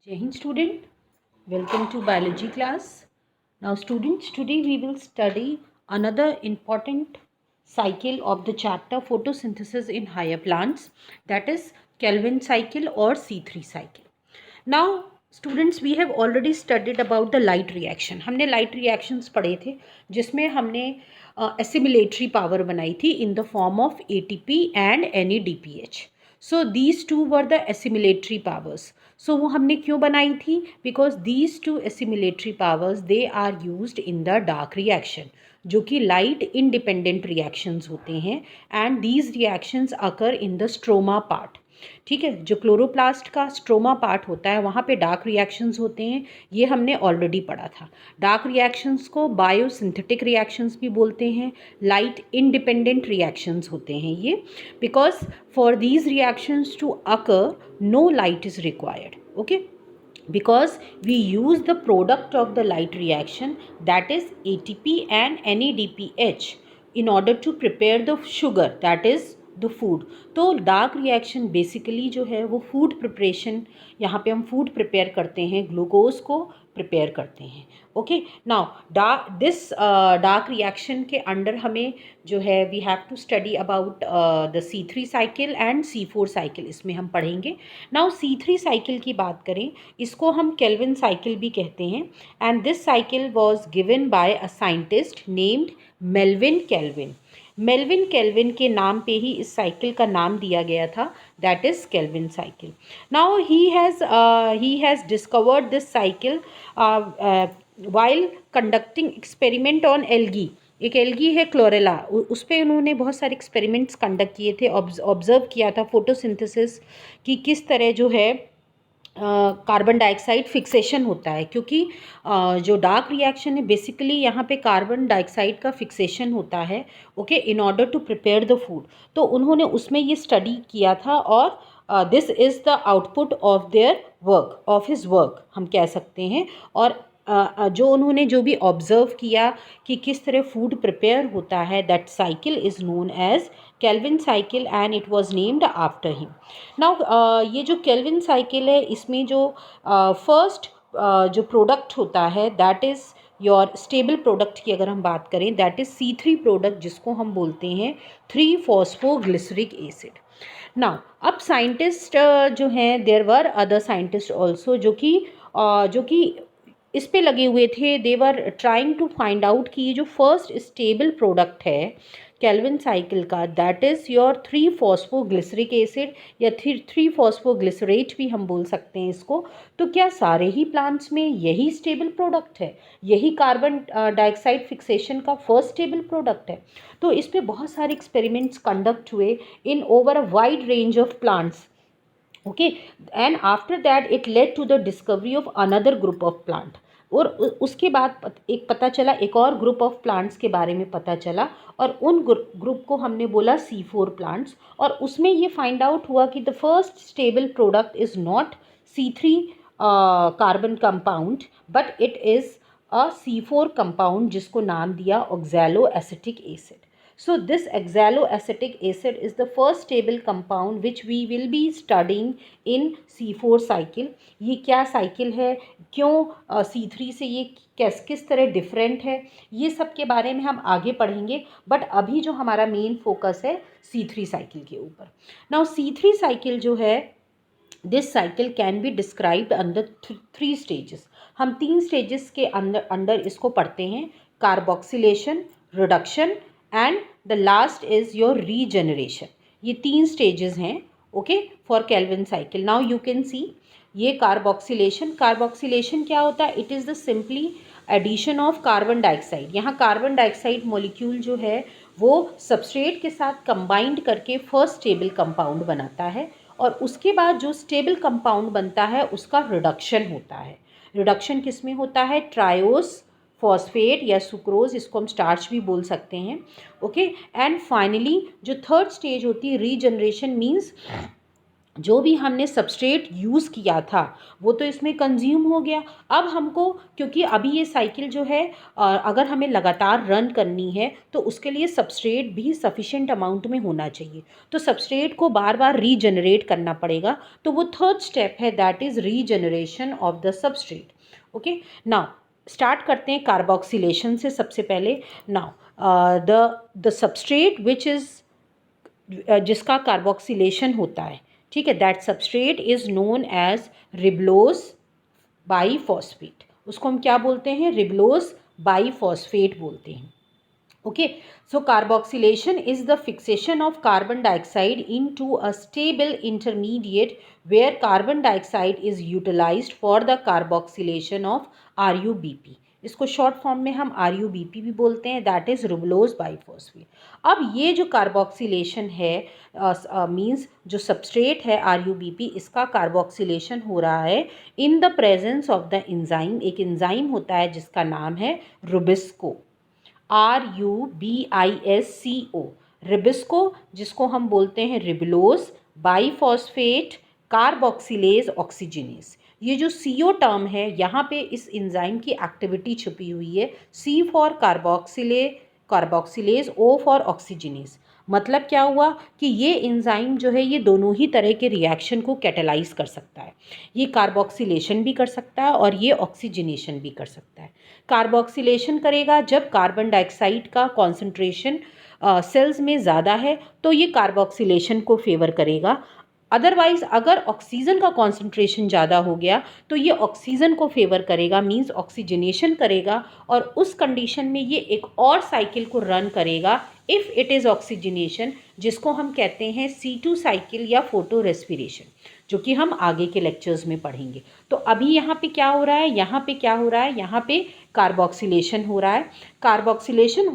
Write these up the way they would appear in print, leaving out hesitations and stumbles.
Jai Hind student, welcome to biology class. Now students, today we will study another important cycle of the chapter photosynthesis in higher plants, that is Calvin cycle or C3 cycle. Now students, we have already studied about the light reaction. हमने light reactions पढ़े थे जिसमें हमने assimilatory power बनाई थी in the form of ATP and NADPH. So these two were the assimilatory powers. So वो हमने क्यों बनाई थी? Because these two assimilatory powers they are used in the dark reaction, जो कि light independent reactions होते हैं, and these reactions occur in the stroma part. ठीक है, जो क्लोरोप्लास्ट का स्ट्रोमा पार्ट होता है वहाँ पे डार्क रिएक्शंस होते हैं, ये हमने ऑलरेडी पढ़ा था. डार्क रिएक्शंस को बायोसिंथेटिक रिएक्शंस भी बोलते हैं, लाइट इंडिपेंडेंट रिएक्शंस होते हैं ये, because for these reactions to occur no light is required. Okay, because we use the product of the light reaction, that is ATP and NADPH, in order to prepare the sugar, that is the food. तो dark reaction basically जो है वो food preparation, यहाँ पे हम food prepare करते हैं, glucose को प्रिपेयर करते हैं. Okay, now this dark reaction के अंडर हमें जो है we have to study about the C3 cycle and C4 cycle, इसमें हम पढ़ेंगे. नाउ C3 साइकिल की बात करें, इसको हम केल्विन साइकिल भी कहते हैं, and this cycle was given by a scientist named Melvin kelvin. Melvin kelvin के नाम पे ही इस साइकिल का नाम दिया गया था, that is kelvin cycle. Now he has discovered this cycle while conducting experiment on algae. एक एल्गी है क्लोरेला, उस पर उन्होंने बहुत सारे एक्सपेरिमेंट्स कंडक्ट किए थे, ऑब्जर्व किया था फोटोसिंथेसिस की किस तरह जो है कार्बन डाइऑक्साइड फिक्सेशन होता है, क्योंकि जो डार्क रिएक्शन है बेसिकली यहाँ पे कार्बन डाइऑक्साइड का फिक्सेशन होता है, okay, in order to prepare the food. तो उन्होंने उसमें ये स्टडी किया था, और this is the output of their work, of his work हम कह सकते हैं. और जो उन्होंने जो भी ऑब्जर्व किया कि किस तरह फूड प्रिपेयर होता है, that cycle is known as Calvin cycle and it was named after him. Now ये जो केल्विन साइकिल है, इसमें जो फर्स्ट जो प्रोडक्ट होता है that is your stable product की अगर हम बात करें, दैट इज़ C3 प्रोडक्ट, जिसको हम बोलते हैं 3-फॉस्फोग्लिसरिक एसिड. नाउ अब साइंटिस्ट जो हैं, there were other scientist also जो कि इस पे लगे हुए थे. They were trying to find out कि ये जो फर्स्ट स्टेबल प्रोडक्ट है केल्विन साइकिल का, that is your three phosphoglyceric acid, या 3-फॉस्फोग्लिसरेट भी हम बोल सकते हैं इसको. तो क्या सारे ही प्लांट्स में यही स्टेबल प्रोडक्ट है, यही कार्बन डाइऑक्साइड फिक्सेशन का फर्स्ट स्टेबल प्रोडक्ट है? तो इस पे बहुत सारे एक्सपेरिमेंट्स कंडक्ट हुए in over a wide range of plants. Okay, and after that it led to the discovery of another group of plant. और उसके बाद एक पता चला, एक और ग्रुप ऑफ प्लांट्स के बारे में पता चला, और उन ग्रुप को हमने बोला C4 प्लांट्स. और उसमें ये फाइंड आउट हुआ कि the first stable product is not C3 carbon compound, but it is a C4 compound, जिसको नाम दिया oxaloacetic acid. So this oxaloacetic acid is the first stable compound which we will be studying in C4 cycle. ये क्या cycle है, क्यों C3 से ये किस तरह डिफरेंट है, ये सब के बारे में हम आगे पढ़ेंगे. बट अभी जो हमारा मेन फोकस है C3 साइकिल के ऊपर. नाउ C3 साइकिल जो है, this cycle can be described under 3 stages. हम 3 स्टेजेस के अंडर इसको पढ़ते हैं: carboxylation, reduction and the last is your regeneration. ये 3 स्टेजेस हैं, okay, for Calvin cycle. Now you can see ये कार्बोक्सिलेशन क्या होता है? It is the simply addition of carbon dioxide. यहाँ कार्बन डाइऑक्साइड मॉलिक्यूल जो है वो सबस्ट्रेट के साथ कंबाइंड करके फर्स्ट स्टेबल कंपाउंड बनाता है, और उसके बाद जो स्टेबल कंपाउंड बनता है उसका रिडक्शन होता है. रिडक्शन किस में होता है? ट्रायोस फॉस्फेट या सुक्रोज, इसको हम स्टार्च भी बोल सकते हैं. ओके, एंड फाइनली जो थर्ड स्टेज होती है रीजनरेशन, मीन्स जो भी हमने सबस्ट्रेट यूज़ किया था वो तो इसमें कंज्यूम हो गया। अब हमको, क्योंकि अभी ये साइकिल जो है अगर हमें लगातार रन करनी है तो उसके लिए सबस्ट्रेट भी सफिशेंट अमाउंट में होना चाहिए। तो सबस्ट्रेट को बार बार रीजनरेट करना पड़ेगा। तो वो थर्ड स्टेप है, that is regeneration of the substrate. Okay, now start करते हैं कार्बोक्सिलेशन से सबसे पहले। Now the substrate which is जिसका कार्बोक्सिलेशन होता है, ठीक है, that substrate is known as ribulose biphosphate. उसको हम क्या बोलते हैं? रिबलोज बाईफॉस्फेट बोलते हैं। Okay, so carboxylation is the fixation of carbon dioxide into a stable intermediate where carbon dioxide is utilized for the carboxylation of RuBP. इसको short form में हम RuBP भी बोलते हैं, दैट इज़ रुबलोज बाईफॉस्फेट। अब ये जो कार्बोक्सिलेशन है मींस जो सबस्ट्रेट है RuBP, इसका कार्बोक्सिलेशन हो रहा है in the presence of the enzyme. एक एंजाइम होता है जिसका नाम है रुबिस्को, RuBisco, रिबिस्को, जिसको हम बोलते हैं रिबलोज बाईफॉस्फेट कार्बोक्सिलेज ऑक्सीजनेस। ये जो CO टर्म है, यहाँ पे इस एंजाइम की एक्टिविटी छुपी हुई है। C for carboxylase, O for oxygenase. मतलब क्या हुआ कि ये एंजाइम जो है ये दोनों ही तरह के रिएक्शन को कैटेलाइज कर सकता है। ये कार्बोक्सिलेशन भी कर सकता है और ये ऑक्सीजनेशन भी कर सकता है। कार्बोक्सिलेशन करेगा जब कार्बन डाइऑक्साइड का कॉन्सेंट्रेशन सेल्स में ज़्यादा है तो ये कार्बोक्सिलेशन को फेवर करेगा। अदरवाइज अगर ऑक्सीजन का कॉन्सेंट्रेशन ज़्यादा हो गया तो ये ऑक्सीजन को फेवर करेगा, मींस ऑक्सीजनेशन करेगा, और उस कंडीशन में ये एक और साइकिल को रन करेगा इफ़ इट इज़ ऑक्सीजनेशन, जिसको हम कहते हैं C2 साइकिल या फोटो रेस्पिरेशन, जो कि हम आगे के लेक्चर्स में पढ़ेंगे। तो अभी यहाँ पे क्या हो रहा है? यहाँ पे क्या हो रहा है? यहाँ पे कार्बोक्सिलेशन हो रहा है। कार्बोक्सिलेशन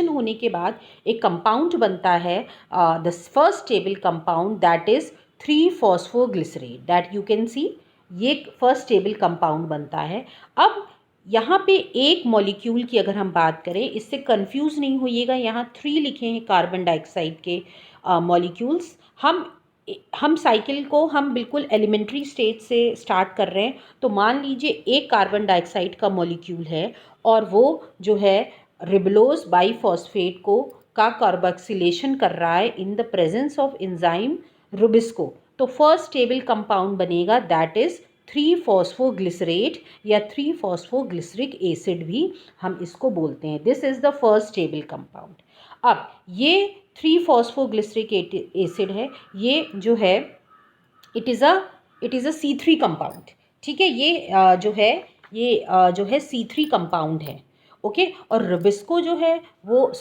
होने के बाद एक कंपाउंड बनता है, the first stable compound, that is three phosphoglycerate, that you can see. ये फर्स्ट स्टेबल कंपाउंड बनता है। अब यहाँ पे एक मॉलिक्यूल की अगर हम बात करें, इससे कंफ्यूज नहीं होइएगा, यहाँ 3 लिखे हैं कार्बन डाइऑक्साइड के मॉलिक्यूल्स। हम साइकिल को हम बिल्कुल एलिमेंट्री स्टेज से स्टार्ट कर रहे हैं। तो मान लीजिए एक कार्बन डाइऑक्साइड का मॉलिक्यूल है और वो जो है रिबलोज बाईफॉस्फेट को का कार्बोक्सिलेशन कर रहा है in the presence of enzyme Rubisco. तो फर्स्ट स्टेबल कंपाउंड बनेगा, दैट इज़ 3-फॉस्फोग्लिसरेट या 3-फॉस्फोग्लिसरिक एसिड भी हम इसको बोलते हैं। This is the first stable compound. अब ये 3-फॉस्फोग्लिसरिक एसिड है, ये जो है it is a C3 compound. ठीक है, ये जो है C3 कंपाउंड है। ओके, और रिबिस्को जो है वो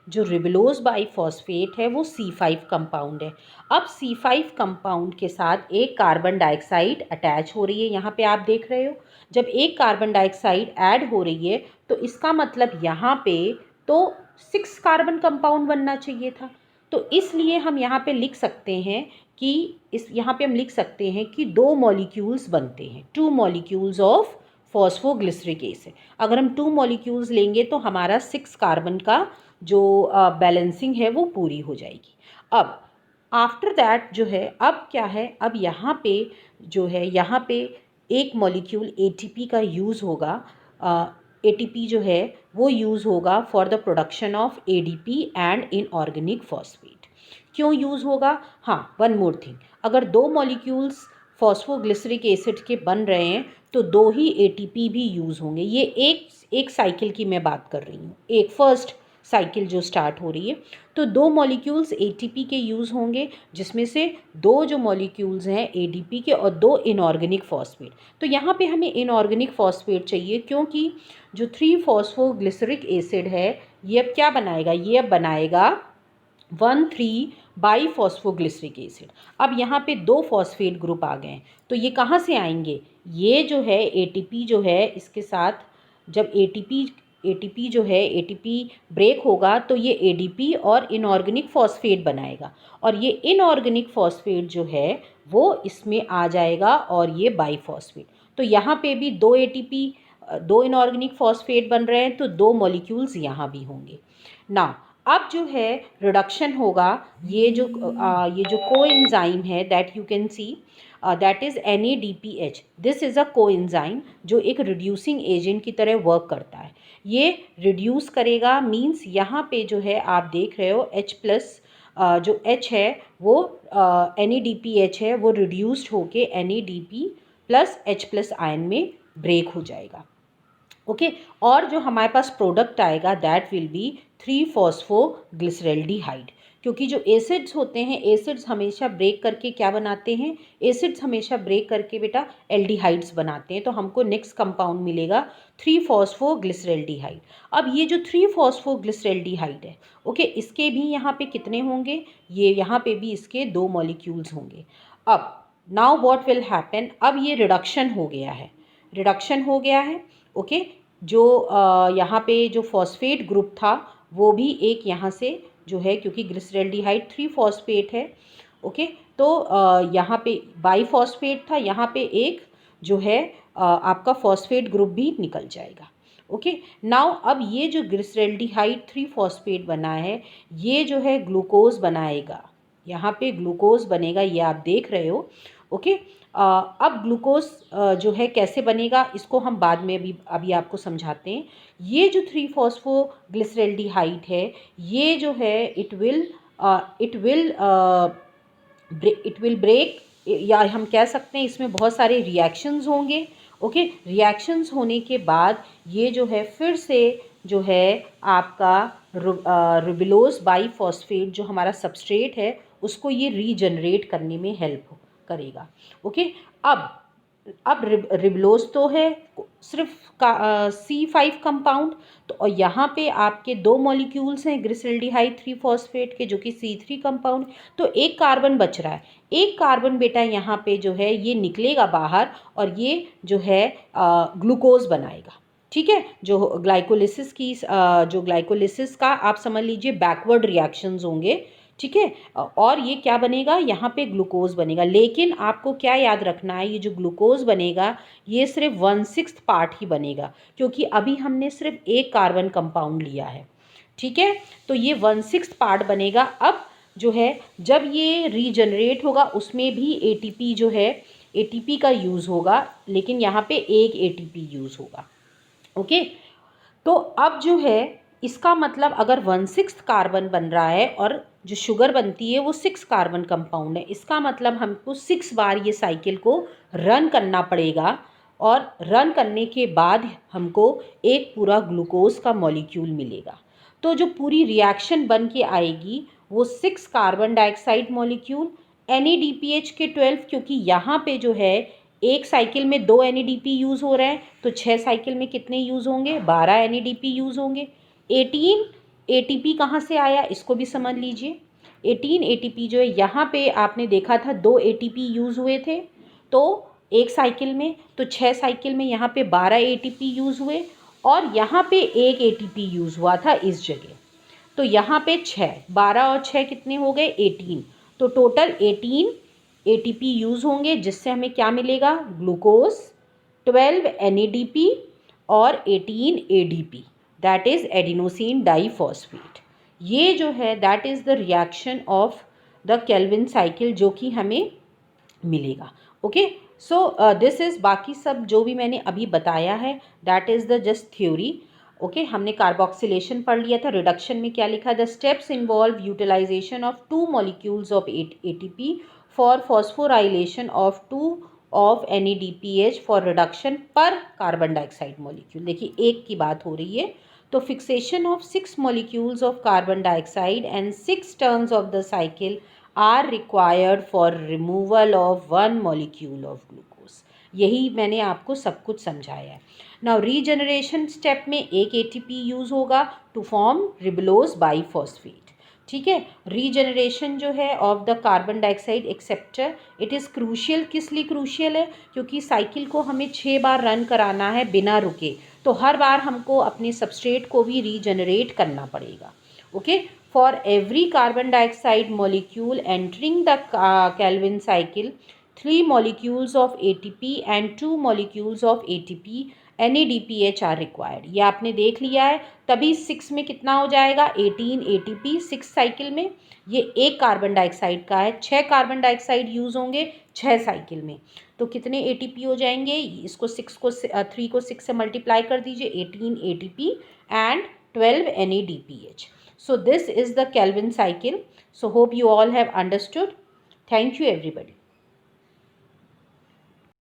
जो रिबलोज बाईफॉस्फेट है वो C5 कंपाउंड है। अब C5 कंपाउंड के साथ एक कार्बन डाइऑक्साइड अटैच हो रही है। यहाँ पे आप देख रहे हो, जब एक कार्बन डाइऑक्साइड ऐड हो रही है तो इसका मतलब यहाँ पे तो 6 कार्बन कंपाउंड बनना चाहिए था। तो इसलिए हम यहाँ पे लिख सकते हैं कि 2 मॉलिक्यूल्स बनते हैं, 2 मॉलिक्यूल्स ऑफ फॉस्फोग्लिसरिक एसिड। अगर हम 2 मॉलिक्यूल्स लेंगे तो हमारा 6 कार्बन का जो बैलेंसिंग है वो पूरी हो जाएगी। अब आफ्टर दैट जो है, अब क्या है, अब यहाँ पे एक मॉलिक्यूल ATP का यूज़ होगा। ATP जो है वो यूज़ होगा for the production of ADP and inorganic phosphate. क्यों यूज़ होगा? हाँ, वन मोर थिंग, अगर 2 मॉलिक्यूल्स फॉस्फोग्लिसरिक एसिड के बन रहे हैं तो 2 ही ATP भी यूज़ होंगे। ये एक साइकिल की मैं बात कर रही हूँ, एक फर्स्ट साइकिल जो स्टार्ट हो रही है। तो 2 मॉलिक्यूल्स ATP के यूज़ होंगे, जिसमें से 2 जो मॉलिक्यूल्स हैं ADP के और 2 इनऑर्गेनिक फॉस्फेट। तो यहाँ पे हमें इनऑर्गेनिक फॉस्फेट चाहिए, क्योंकि जो 3-फॉस्फोग्लिसरिक एसिड है ये अब क्या बनाएगा? ये अब बनाएगा 1,3 बाईफॉस्फोग्लिसरिक एसिड। अब यहाँ पे 2 फॉस्फेट ग्रुप आ गए हैं, तो ये कहाँ से आएंगे? ये जो है ATP जो है, इसके साथ जब ATP जो है ATP ब्रेक होगा तो ये ADP और इनऑर्गेनिक फॉस्फेट बनाएगा, और ये इनऑर्गेनिक फॉस्फेट जो है वो इसमें आ जाएगा और ये बाईफॉस्फेट। तो यहाँ पे भी 2 ATP 2 इनऑर्गेनिक फॉस्फेट बन रहे हैं, तो 2 मॉलिक्यूल्स यहाँ भी होंगे। ना अब जो है रिडक्शन होगा, ये जो कोएंजाइम है that you can see that is NADPH। This is a coenzyme जो एक रिड्यूसिंग एजेंट की तरह वर्क करता है। ये रिड्यूस करेगा, मींस यहाँ पे जो है आप देख रहे हो H+ जो H है वो NADPH है, वो रिड्यूस्ड होके NADP+H+ आयन में ब्रेक हो जाएगा। ओके और जो हमारे पास प्रोडक्ट आएगा दैट विल बी 3-फॉस्फोग्लिसरैल्डिहाइड, क्योंकि जो एसिड्स होते हैं, एसिड्स हमेशा ब्रेक करके क्या बनाते हैं, एसिड्स हमेशा ब्रेक करके बेटा एल्डिहाइड्स बनाते हैं। तो हमको नेक्स्ट कंपाउंड मिलेगा 3-फॉस्फोग्लिसरैल्डिहाइड। अब ये जो 3-फॉस्फोग्लिसरैल्डिहाइड है, ओके, इसके भी यहाँ पे कितने होंगे, ये यहाँ पे भी इसके 2 मॉलिक्यूल्स होंगे। अब नाउ व्हाट विल हैपन, अब ये रिडक्शन हो गया है, रिडक्शन हो गया है। ओके जो यहाँ पे जो फॉस्फेट ग्रुप था वो भी एक यहाँ से जो है, क्योंकि ग्लिसरैल्डिहाइड 3-फॉस्फेट है। ओके तो यहाँ पे बाईफॉस्फेट था, यहाँ पे एक जो है आपका फॉस्फेट ग्रुप भी निकल जाएगा। ओके नाउ अब ये जो ग्लिसरैल्डिहाइड 3-फॉस्फेट बना है, ये जो है ग्लूकोज बनाएगा, यहाँ पे ग्लूकोज बनेगा, ये आप देख रहे हो। ओके अब ग्लूकोज जो है कैसे बनेगा इसको हम बाद में अभी आपको समझाते हैं। ये जो 3-फॉस्फोग्लिसरैल्डिहाइड है, ये जो है इट विल ब्रेक, या हम कह सकते हैं इसमें बहुत सारे रिएक्शंस होंगे। ओके रिएक्शंस होने के बाद ये जो है फिर से जो है आपका रुबिलोज बाईफॉस्फेट जो हमारा सबस्ट्रेट है उसको ये रीजनरेट करने में हेल्प करेगा। ओके अब रिबलोज तो है सिर्फ का C5 कंपाउंड, तो और यहाँ पे आपके 2 मॉलिक्यूल्स हैं ग्लिसरैल्डिहाइड 3-फॉस्फेट के जो कि C3 कंपाउंड, तो एक कार्बन बच रहा है। एक कार्बन बेटा यहाँ पे जो है ये निकलेगा बाहर और ये जो है ग्लूकोज बनाएगा। ठीक है, जो ग्लाइकोलिसिस का आप समझ लीजिए बैकवर्ड रिएक्शंस होंगे। ठीक है, और ये क्या बनेगा, यहाँ पे ग्लूकोज बनेगा। लेकिन आपको क्या याद रखना है, ये जो ग्लूकोज बनेगा ये सिर्फ 1/6 पार्ट ही बनेगा, क्योंकि अभी हमने सिर्फ एक कार्बन कंपाउंड लिया है। ठीक है, तो ये 1/6 पार्ट बनेगा। अब जो है जब ये रीजनरेट होगा उसमें भी ATP जो है ATP का यूज़ होगा, लेकिन यहाँ पे एक ATP यूज़ होगा। ओके तो अब जो है इसका मतलब अगर 1/6 कार्बन बन रहा है और जो शुगर बनती है वो 6 कार्बन कंपाउंड है, इसका मतलब हमको 6 बार ये साइकिल को रन करना पड़ेगा, और रन करने के बाद हमको एक पूरा ग्लूकोज का मॉलिक्यूल मिलेगा। तो जो पूरी रिएक्शन बन के आएगी वो 6 कार्बन डाइऑक्साइड मॉलिक्यूल, NADPH के 12, क्योंकि यहाँ पे जो है एक साइकिल में 2 NADP यूज़ हो रहे हैं, तो 6 साइकिल में कितने यूज़ होंगे, 12 NADP यूज़ होंगे। 18 ATP कहाँ से आया इसको भी समझ लीजिए। 18 ATP जो है यहाँ पे आपने देखा था 2 ATP यूज़ हुए थे तो एक साइकिल में, तो 6 साइकिल में यहाँ पे 12 ATP यूज़ हुए, और यहाँ पे एक ATP यूज़ हुआ था इस जगह। तो यहाँ पे 6, 12 और 6 कितने हो गए, 18। तो टोटल 18 ATP यूज़ होंगे, जिससे हमें क्या मिलेगा, ग्लूकोज, 12 NADP और 18 ADP, that is adenosine diphosphate. ये जो है that is the reaction of the Calvin cycle जो कि हमें मिलेगा। ओके सो दिस इज़, बाकी सब जो भी मैंने अभी बताया है that is the just theory. Okay हमने कार्बोक्सिलेशन पढ़ लिया था। रिडक्शन में क्या लिखा, the steps involve utilization of 2 molecules of ATP for phosphorylation of 2 of NADPH for reduction per carbon dioxide molecule. देखिए एक की बात हो रही है, तो fixation of 6 molecules of carbon dioxide and 6 turns of the cycle are required for removal of 1 molecule of glucose। यही मैंने आपको सब कुछ समझाया है। नाउ रीजनरेशन स्टेप में एक ATP यूज़ होगा टू फॉर्म रिबलोज बाईफॉस्फेट। ठीक है, रीजनरेशन जो है of the carbon dioxide acceptor, it is crucial. किस लिए क्रूशियल है, क्योंकि साइकिल को हमें 6 बार रन कराना है बिना रुके, तो हर बार हमको अपने सबस्ट्रेट को भी रीजनरेट करना पड़ेगा। Okay for every carbon dioxide molecule entering the Calvin cycle, 3 molecules of ATP and 2 molecules of ATP NADPH are required. ये आपने देख लिया है। तभी 6 में कितना हो जाएगा 18 ATP 6 साइकिल में। ये 1 कार्बन डाइऑक्साइड का है, 6 कार्बन डाइऑक्साइड यूज़ होंगे 6 साइकिल में, तो कितने ATP हो जाएंगे? इसको 3 को 6 से मल्टीप्लाई कर दीजिए, 18 ATP and 12 NADPH. So this is the Kelvin cycle. So hope you all have understood. Thank you everybody.